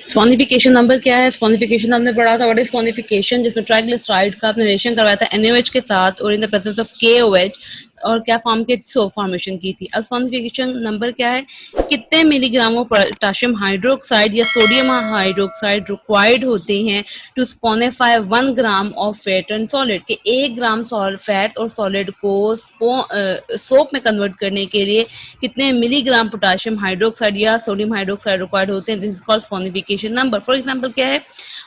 स्पॉनिफिकेशन number क्या है? स्पॉनिफिकेशन हमने पढ़ा था, व्हाट इज स्पॉनिफिकेशन, जिसमें ट्राइग्लिसराइड का आपने रिएक्शन करवाया था NaOH के साथ और in the presence of KOH और क्या फॉर्म के सोप फॉर्मेशन की थी। अब स्पॉनिफिकेशन नंबर क्या है? कितने मिलीग्राम ऑफ पोटेशियम हाइड्रोक्साइड या सोडियम हाइड्रोक्साइड रिक्वायर्ड होते हैं to saponify 1 gram of fat and solid, के 1 ग्राम फैट और सॉलिड को सोप में कन्वर्ट करने के लिए कितने मिलीग्राम पोटेशियम हाइड्रोक्साइड या सोडियम हाइड्रोक्साइड रिक्वायर्ड होते हैं। This is called saponification number. For example क्या है?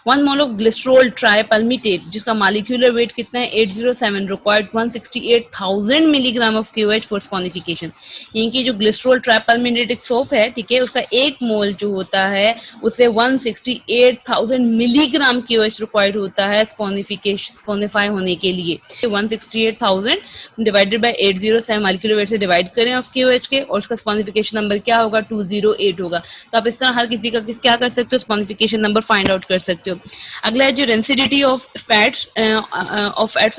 1 मोल ऑफ ग्लिसरॉल ट्राइपल्मिटेट, जिसका मॉलिक्यूलर वेट कितना है? 807, required 168,000 milligram of KOH for saponification. यानी कि जो ग्लिसरॉल ट्राइपल्मिटेट एक सोप है, ठीक है, उसका 1 मोल जो होता है उसे 168,000 मिलीग्राम KOH रिक्वायर्ड होता है स्पॉनिफाई होने के लिए। 168,000 डिवाइडेड बाय 807 मॉलिक्यूलर वेट से डिवाइड करें ऑफ KOH के, और उसका स्पॉनिफिकेशन नंबर क्या होगा? 208 होगा। तो आप इस तरह हर किसी का क्या कर सकते हो? स्पॉनिफिकेशन नंबर फाइंड आउट कर सकते हो। अगला है जो रेंसिडिटी ऑफ फैट्स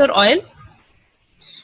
और ऑयल।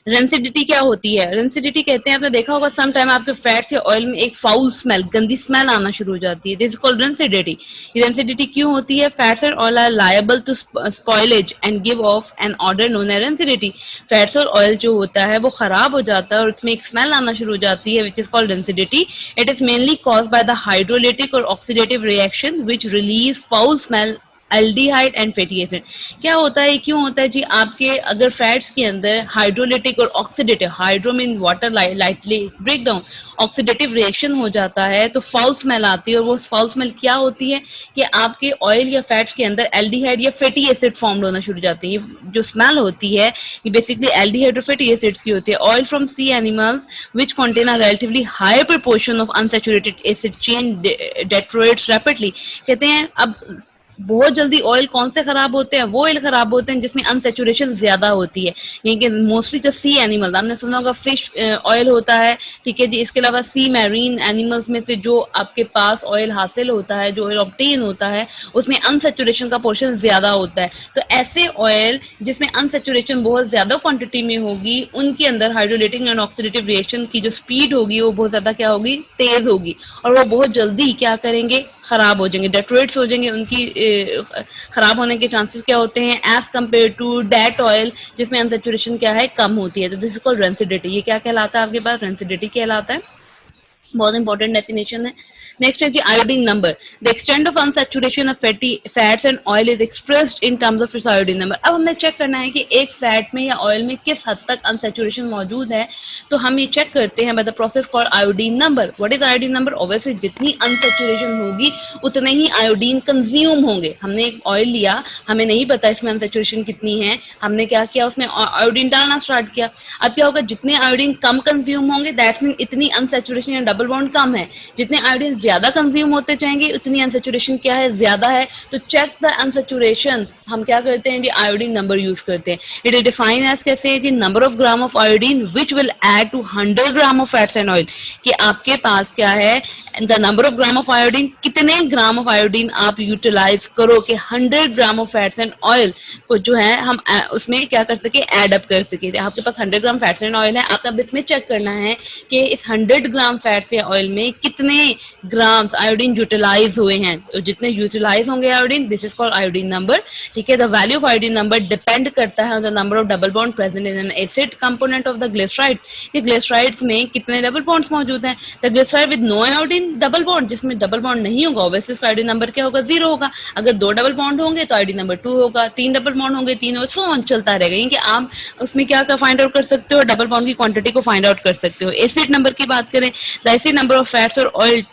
रेंसिडिटी क्या होती है? रेंसिडिटी कहते हैं, आपने देखा होगा सम टाइम आपके फैट्स या ऑयल में एक फाउल स्मेल, गंदी स्मेल आना शुरू हो जाती है। This is called rancidity. Rancidity क्यों होती है? Fats and oil are liable to spoilage and give off an odour known as rancidity. Fats और ऑयल जो होता है वो खराब हो जाता है और उसमें एक स्मेल आना शुरू हो जाती है, which is called rancidity. It is mainly cause by the hydrolytic और oxidative reaction which release foul smell aldehyde and fatty acid. क्या होता है, क्यों होता है जी? आपके अगर फैट्स के अंदर हाइड्रोलिटिक और oxidative, hydro mean water lightly break down, oxidative reaction हो जाता है तो फाउल स्मेल आती है। और वो फाउल स्मेल क्या होती है कि आपके ऑयल या फैट्स के अंदर एल्डिहाइड या फैटी एसिड फॉर्म होना शुरू हो जाते हैं। ये जो स्मेल होती है ये बेसिकली एल्डिहाइड और फैटी एसिड्स की होती है। Oil from sea animals which contain a relatively higher proportion of unsaturated acid chain deteriorates rapidly. कहते हैं अब बहुत जल्दी ऑयल कौन से खराब होते हैं? वो ऑयल खराब होते हैं जिसमें अनसेचुरेशन ज्यादा होती है। यानी कि मोस्टली जो सी एनिमल्स, आपने सुना होगा फिश ऑयल होता है, ठीक है जी। इसके अलावा सी मैरीन एनिमल्स में से जो आपके पास ऑयल हासिल होता है, जो ऑयल ऑब्टेन होता है, उसमें अनसेचुरेशन का पोर्शन ज्यादा होता है। तो ऐसे ऑयल जिसमें अनसेचुरेशन बहुत ज्यादा क्वांटिटी में होगी, उनके अंदर हाइड्रोलिटिक एंड ऑक्सीडेटिव रिएक्शन की जो स्पीड होगी वो बहुत ज्यादा क्या होगी? तेज होगी। और वो बहुत जल्दी क्या करेंगे? खराब हो जाएंगे, डेट्रोइट्स हो जाएंगे। उनकी खराब होने के चांसेस क्या होते हैं as compare to date oil जिसमें अनसेचुरेशन क्या है? कम होती है। तो दिस इज कॉल्ड रेंसिडिटी। ये क्या कहलाता है? आपके पास रेंसिडिटी कहलाता है। बहुत इंपॉर्टेंट डेफिनेशन है। नेक्स्ट है जी iodine number. The extent of unsaturation of fats and oil is expressed in terms of its iodine number. अब हमें चेक करना है कि एक फैट में या ऑयल में किस हद तक अनसैचुरेशन मौजूद है। तो हम ये चेक करते हैं by the process called iodine number. What is iodine number? Obviously जितनी अनसैचुरेशन होगी उतने ही आयोडीन कंज्यूम होंगे। हमने एक ऑयल लिया, हमें नहीं पता इसमें अनसैचुरेशन कितनी है, हमने क्या किया? उसमें आयोडीन डालना स्टार्ट किया। अब क्या होगा? जितने आयोडीन कम कंज्यूम होंगे दैट मीन इतनी अनसैचुरेशन या डबल बॉन्ड कम है। जितने आयोडीन ज्यादा कंज्यूम होते जाएंगे उतनी अनसैचुरेशन क्या है? ज्यादा है। तो चेक द अनसैचुरेशन हम क्या करते हैं? आयोडीन नंबर यूज करते हैं। इट इज डिफाइंड एज कैसे? Number of gram of iodine which will add to 100 gram of fats and oil. कि आपके पास क्या है? The number of gram of iodine, कितने ग्राम ऑफ आयोडीन आप यूटिलाइज करो कि 100 gram of fats and oil को जो है हम उसमें क्या कर सके? एड अप कर सके। आपके पास 100 ग्राम फैट्स एंड ऑयल है, आप अब इसमें चेक करना है कि इस 100 ग्राम फैट्स या ऑयल में कितने ग्राम्स आयोडीन यूटिलाइज हुए हैं। तो जितने यूटिलाइज होंगे iodine, this is called iodine number. ठीक है। The value of iodine number depend करता है on the number of double bond present in an acid component of the glyceride. ये ग्लिसराइड्स में कितने डबल बॉन्ड्स मौजूद हैं? The glyceride with no iodine double bond, जिसमें डबल बॉन्ड नहीं होगा, ऑब्वियसली इसका आयोडीन नंबर क्या होगा? 0 होगा। अगर 2 डबल बॉन्ड होंगे तो आयोडीन नंबर 2 होगा, 3 डबल बॉन्ड होंगे 3 होगा, सो ऑन चलता रहेगा। यानी कि आप उसमें क्या फाइंड आउट कर सकते हो? डबल बॉन्ड की क्वांटिटी को फाइंड आउट कर सकते हो। एसिड नंबर की बात करें, the acid number of fats और oil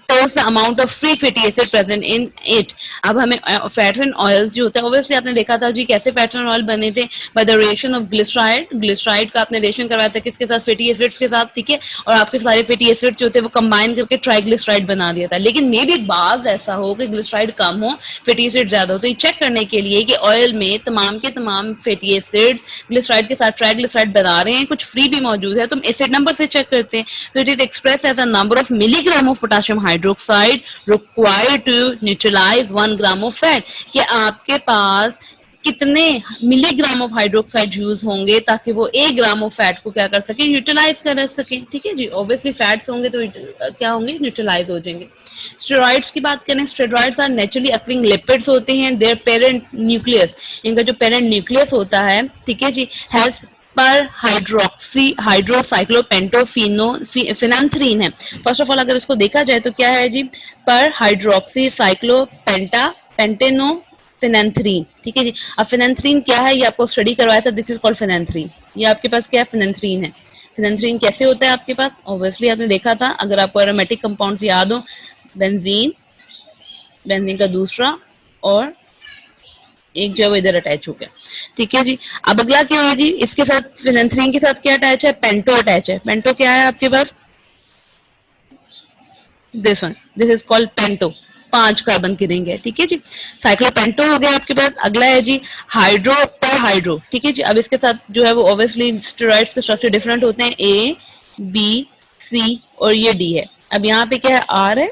tells the amount of free fatty acid present in it। अब हमें फैट्स एंड ऑयल्स जो होता है, ऑब्वियसली आपने देखा था जी कैसे फैट्स एंड ऑयल बने थे? By the reaction of glyceride. Glyceride का आपने रिएक्शन करवाया था किसके साथ? फैटी एसिड्स के साथ, ठीक है। और आपके सारे फैटी एसिड्स जो थे वो कंबाइन करके ट्राइग्लिसराइड बना दिया था। लेकिन मे भी बाज ऐसा हो कि ग्लिसराइड कम हो, फैटी एसिड ज्यादा हो। तो ये चेक करने के लिए कि ऑयल में तमाम के तमाम फैटी एसिड्स ग्लिसराइड के साथ ट्राइग्लिसराइड बना रहे हैं, कुछ फ्री भी मौजूद है, तो हम एसिड नंबर से चेक करते हैं। तो it is express as a number of milligram of potassium hydroxide required to neutralize 1 gram of fat. कि आपके पास कितने मिलीग्राम ऑफ हाइड्रोक्साइड यूज होंगे ताकि वो 1 ग्राम ऑफ फैट को क्या कर सके, यूटिलाइज कर सके। ठीक है जी, ऑब्वियसली फैट्स होंगे तो क्या होंगे, न्यूट्रलाइज हो जाएंगे। स्टेरॉइड्स की बात करें, steroids are naturally occurring lipids होते हैं। देयर पेरेंट न्यूक्लियस, इनका जो पेरेंट न्यूक्लियस होता है, ठीक है जी, हैज पर हाइड्रोक्सी हाइड्रोसाइक्लोपेंटोफिनो फिनांथ्रीन है। फर्स्ट ऑफ ऑल अगर इसको देखा जाए तो क्या है जी, पर हाइड्रोक्सी साइक्लोपेंटा पेंटेनो फिनेंथ्रीन। ठीक है जी, अब फिनेंथ्रीन क्या है ये आपको स्टडी करवाया था, दिस इज कॉल्ड फिनेंथ्रीन। ये आपके पास क्या है, फिनेंथ्रीन है। फिनेंथ्रीन कैसे होता है आपके पास, ऑब्वियसली आपने देखा था, अगर आपको एरोमेटिक कंपाउंड्स याद हो, बेंजीन, बेंजीन का दूसरा और एक जो है वो इधर अटैच हो गया। ठीक है जी, अब अगला क्या है जी, इसके साथ फिनेंथ्रीन के साथ क्या अटैच है, पेंटो अटैच है। पेंटो क्या है आपके पास, this one, this is called pento, 5 carbon की रिंग है। ठीक है जी, साइक्लोपेंटो हो गया आपके पास। अगला है जी हाइड्रो पर हाइड्रो। ठीक है जी, अब इसके साथ जो है वो ऑब्वियसली स्टेरॉइड्स के स्ट्रक्चर डिफरेंट होते हैं, ए बी सी और ये डी है। अब यहाँ पे क्या है, आर है,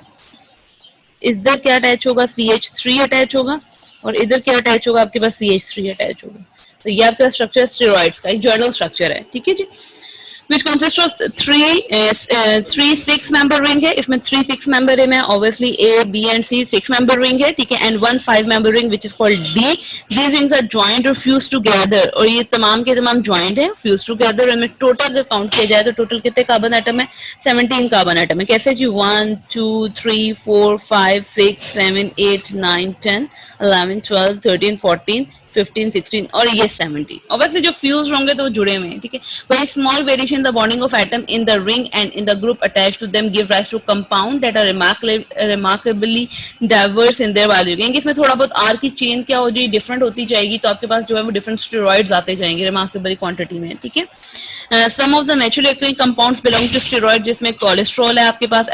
इधर क्या अटैच होगा, CH3 अटैच होगा, और इधर क्या अटैच होगा आपके पास, CH3 अटैच होगा। तो ये आपका स्ट्रक्चर स्टेरॉइड्स का एक जर्नल स्ट्रक्चर है। ठीक है जी, which consists of three six member ring है, इसमें 3 6 member ring है, obviously A B and C 6 member ring है। ठीक है, and 1 5 member ring which is called D। these rings are joined or fused together, और ये तमाम के तमाम joined है, fused together। और टोटल अगर काउंट किया जाए तो टोटल कितने कार्बन एटम है, 17 कार्बन एटम है। कैसे जी, 1 2 3 4 5 6 7 8 9 10 11 12 13 14 15 16 और ये 17। ऑब्वियसली जो फ्यूज होंगे तो वो जुड़े हुए हैं। ठीक है, very small variation in the bonding of atom in the ring and in the group attached to them give rise to compound that are remarkably diverse in their value. यानी इसमें थोड़ा बहुत आर की चेन क्या हो जाएगी, different होती जाएगी, तो आपके पास जो है वो डिफरेंट स्टेरॉइड्स आते जाएंगे रिमार्केबली क्वांटिटी में। ठीक है, some of the naturally occurring compounds belong to steroid, जिसमें कोलेस्ट्रॉल है आपके पास,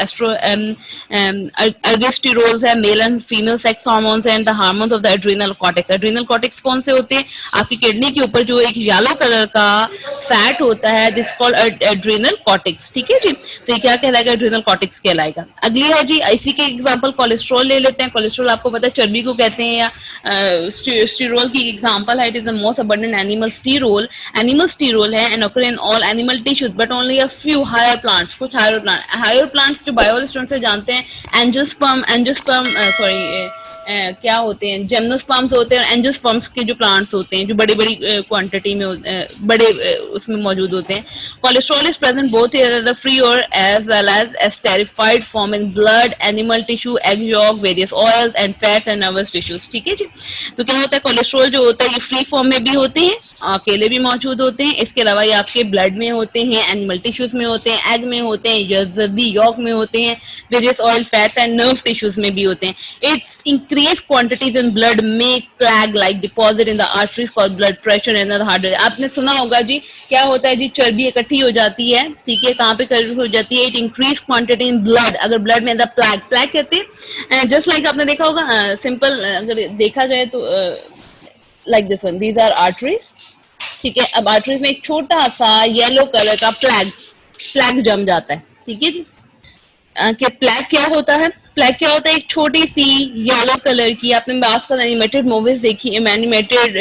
अर्गिस्टिरोल्स है, male and female sex hormones and the hormones of the adrenal cortex. Adrenal cortex कौन से होते हैं, आपकी किडनी के ऊपर जो एक येलो कलर का फैट होता है, दिस कॉल्ड एड्रीनल कॉर्टेक्स। ठीक है जी, तो ये क्या कहलाएगा, एड्रीनल कॉर्टेक्स कहलाएगा। अगली है जी, इसी के एग्जांपल कोलेस्ट्रॉल ले लेते हैं। कोलेस्ट्रॉल आपको पता है चर्बी को कहते हैं, या स्टीरोल की एग्जांपल है, it is the most abundant animal sterol. Animal sterol है and occur in all animal tissues but only a few higher plants, कुछ हायर प्लांट्स जो बायोलॉजी स्टूडेंट से जानते हैं, एंजियोस्पर्म सॉरी क्या होते हैं, जिम्नोस्पर्म्स होते हैं, और एंजियोस्पर्म्स के जो प्लांट्स होते हैं जो बड़ी बड़ी क्वांटिटी में बड़े उसमें मौजूद होते हैं। Cholesterol is present both the free और as well as esterified form in blood, animal tissue, egg yolk, various oils and fats and nervous tissues. ठीक है जी, तो क्या होता है, कोलेस्ट्रॉल जो होता है ये फ्री फॉर्म में भी होते हैं, अकेले भी मौजूद होते हैं, इसके अलावा ये आपके ब्लड में होते हैं, एनिमल टिश्यूज में होते हैं, एग में होते हैं, जर्दी यॉक में होते हैं, various oil, fats and nerve tissues में भी होते हैं। It's increased quantities in blood make plaque like deposit in the arteries called blood pressure and the heart rate। आपने सुना होगा जी, क्या होता है जी, चर्बी इकट्ठी हो जाती है। ठीक है, कहाँ पे इकट्ठी हो जाती है, it increase quantity in blood, अगर ब्लड में द प्लैक, प्लैक कहते हैं जस्ट लाइक आपने देखा होगा, सिंपल अगर देखा जाए तो like this one, these are arteries. ठीक है, अब आर्टरीज में एक छोटा सा येलो कलर का प्लैक, प्लैक जम जाता है। ठीक है जी, कि प्लैक क्या होता है, प्लैक क्या होता है, एक छोटी सी येलो कलर की, आपने आजकल एनिमेटेड मूवीज देखी, एनिमेटेड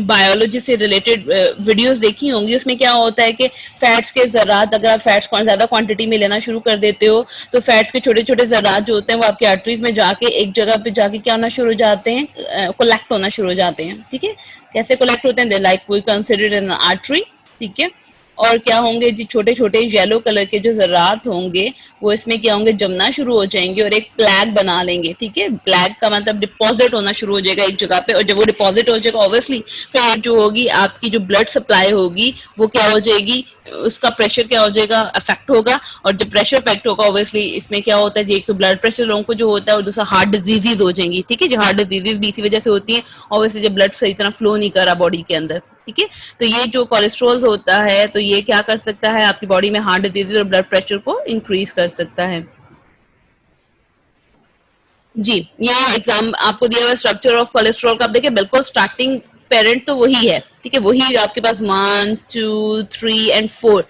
बायोलॉजी से रिलेटेड वीडियोस देखी होंगी, उसमें क्या होता है कि फैट्स के जरात, अगर आप फैट्स ज्यादा क्वांटिटी में लेना शुरू कर देते हो तो फैट्स के छोटे छोटे जरात जो होते हैं वो आपके आर्टरीज में जाके एक जगह पे जाके क्या होना शुरू हो जाते हैं, कोलेक्ट होना शुरू हो जाते हैं। ठीक है, कैसे कोलेक्ट होते हैं, like we consider an artery. ठीक है, और क्या होंगे जी, छोटे छोटे येलो कलर के जो जरात होंगे वो इसमें क्या होंगे, जमना शुरू हो जाएंगे और एक प्लैग बना लेंगे। ठीक है, प्लैग का मतलब डिपॉजिट होना शुरू हो जाएगा एक जगह पे, और जब वो डिपॉजिट हो जाएगा ऑब्वियसली फिर जो होगी आपकी जो ब्लड सप्लाई होगी वो क्या हो जाएगी, उसका प्रेशर क्या हो जाएगा, अफेक्ट होगा। और जब प्रेशर अफेक्ट होगा ऑब्वियसली इसमें क्या होता है जी, एक तो ब्लड प्रेशर लोगों को जो होता है और दूसरा हार्ट डिजीजेज हो जाएंगी। ठीक है, जो हार्ट डिजीजेज भी इसी वजह से होती है, ऑब्वियसली जब ब्लड सही तरह फ्लो नहीं कर रहा बॉडी के अंदर। ठीक है, तो ये जो कोलेस्ट्रॉल होता है तो ये क्या कर सकता है, आपकी बॉडी में हार्ट डिजीज और ब्लड प्रेशर को इंक्रीज कर सकता है। जी, यहाँ एग्जाम आपको दिया हुआ स्ट्रक्चर ऑफ कोलेस्ट्रॉल का, आप देखिए बिल्कुल स्टार्टिंग पेरेंट तो वही है। ठीक है, वही आपके पास 1 2 3 एंड 4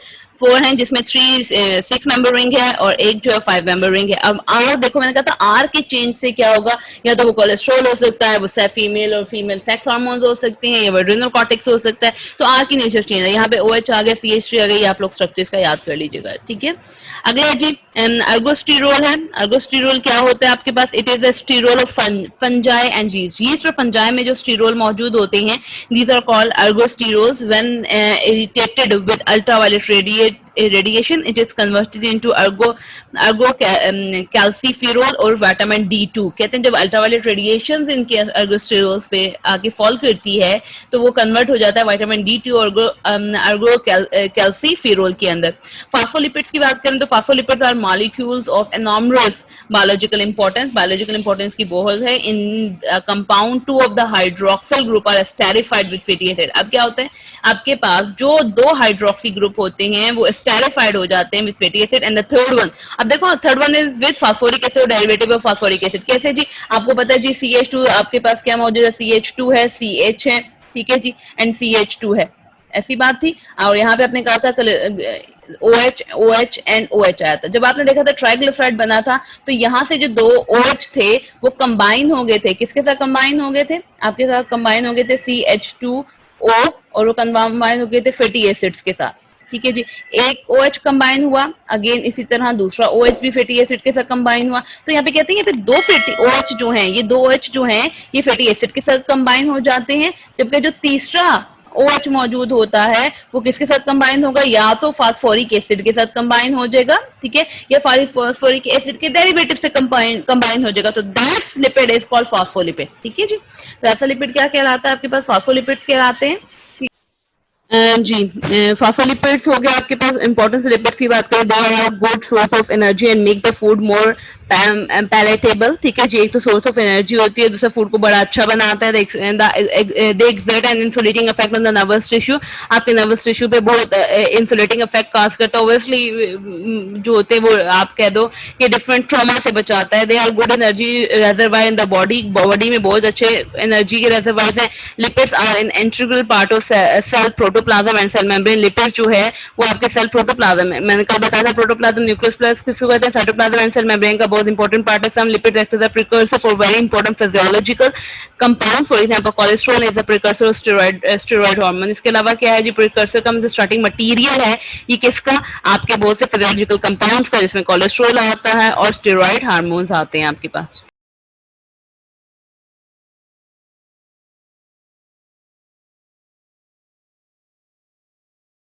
4 हैं जिसमें 6 मेंबर रिंग है और एक जो है 5 मेंबर रिंग है। अब आर देखो, मैंने कहा था आर के चेंज से क्या होगा, या तो वो कोलेस्ट्रॉल हो सकता है, वो फीमेल और फीमेल सेक्स हार्मोन्स हो सकते हैं, या एड्रिनल कॉर्टेक्स हो सकता है। तो आर की नेचर चेंज है, यहाँ पे OH आ गया, CH3 आ गई, आप लोग स्ट्रक्चर्स का याद कर लीजिएगा, ठीक है। अगला जी अर्गोस्टिरोल है। अर्गोस्टिरोल क्या होता है आपके पास, it is a sterol of fungi and yeast और फंजाई में जो स्टिरोल मौजूद होते हैं, these are called ergosterols. When irritated with ultraviolet radiation, it is converted into calciferol और विटामिन D2। कहते हैं जब अल्ट्रावायलेट रेडिएशन इनके अर्गोस्टेरोल्स पे आके फॉल करती है तो वो कन्वर्ट हो जाता है विटामिन D2 और अर्गो कैल्सीफेरोल के अंदर। फास्फोलिपिड्स की बात करें तो phospholipids are molecules of enormous biological importance, biological importance की बहुत है। In compound 2 of the hydroxyl group are esterified with fatty acid. अब क्या होता है, आपके पास जो 2 हाइड्रोक्सी ग्रुप होते हैं वो स्टेरिफाइड हो जाते हैं with fatty acid, and the third one, अब देखो third one is with phosphoric acid, derivative of phosphoric acid. कैसे जी, आपको पता है जी CH2 आपके पास क्या मौजूद है, CH2 है, CH है, ठीक है जी, एंड CH2 है, ऐसी बात थी। और यहाँ पे आपने कहा था OH OH एंड OH आया था। जब आपने देखा था ट्राइग्लिसराइड बना था तो यहाँ से जो 2 OH थे वो कंबाइन हो गए थे, किसके साथ कंबाइन हो गए थे, आपके साथ कंबाइन हो गए थे CH2O, और वो कंबाइन हो गए थे फैटी एसिड्स के साथ, ठीक है जी। एक OH कंबाइन हुआ, अगेन इसी तरह दूसरा OH भी फैटी एसिड के साथ कंबाइन हुआ। तो यहाँ पे कहते हैं यहाँ पे 2 फैटी OH जो हैं, ये 2 OH जो हैं ये फैटी एसिड के साथ कंबाइन हो जाते हैं, जबकि जो तीसरा OH मौजूद होता है वो किसके साथ कंबाइन होगा, या तो फास्फोरिक एसिड के साथ कंबाइन हो जाएगा, ठीक है, या फास्फोरिक एसिड के डेरिवेटिव से कंबाइन हो जाएगा। तो that's lipid is called phospholipid, ठीक है जी। तो ऐसा लिपिड क्या कहलाता है, आपके पास फास्फोलिपिड्स कहलाते हैं। जी फास्फोलिपिड्स हो गया आपके पास। इंपॉर्टेंस लिपिड्स की बात करें, they are good source of energy and make the food more palatable, ठीक है जी। एक तो सोर्स ऑफ एनर्जी होती है, दूसरा फूड को बड़ा अच्छा बनाता है। They exert an insulating effect on the nervous tissue, आपके नर्वस टिश्यू पे बहुत इंसुलेटिंग इफेक्ट काज करता है। ऑब्वियसली जो होते हैं वो आप कह दो कि डिफरेंट ट्रॉमा से बचाता है। They are good energy reservoir in the body, body में बहुत अच्छे एनर्जी के रेजर्वायर हैं। Lipids are an integral part of cell protoplasm and cell membrane. Lipids जो है वो आपके सेल प्रोटोप्लाज्म है, मैंने कल बताया था प्रोटोप्लाज्म न्यूक्लियस प्लस किसको कहते हैं, साइटोप्लाज्म एंड सेल मेम्ब्रेन का बहुत इंपॉर्टेंट पार्ट है। Some lipid act as a precursor for very important physiological compound, for example cholesterol is a precursor of steroid hormone. इसके अलावा क्या है जी, प्रिकर्सर का मतलब स्टार्टिंग मटेरियल है ये किसका, आपके बहुत से फिजियोलॉजिकल कंपाउंड्स का, जिसमें कोलेस्ट्रॉल आता है और स्टेरॉइड हार्मोन्स आते हैं आपके पास।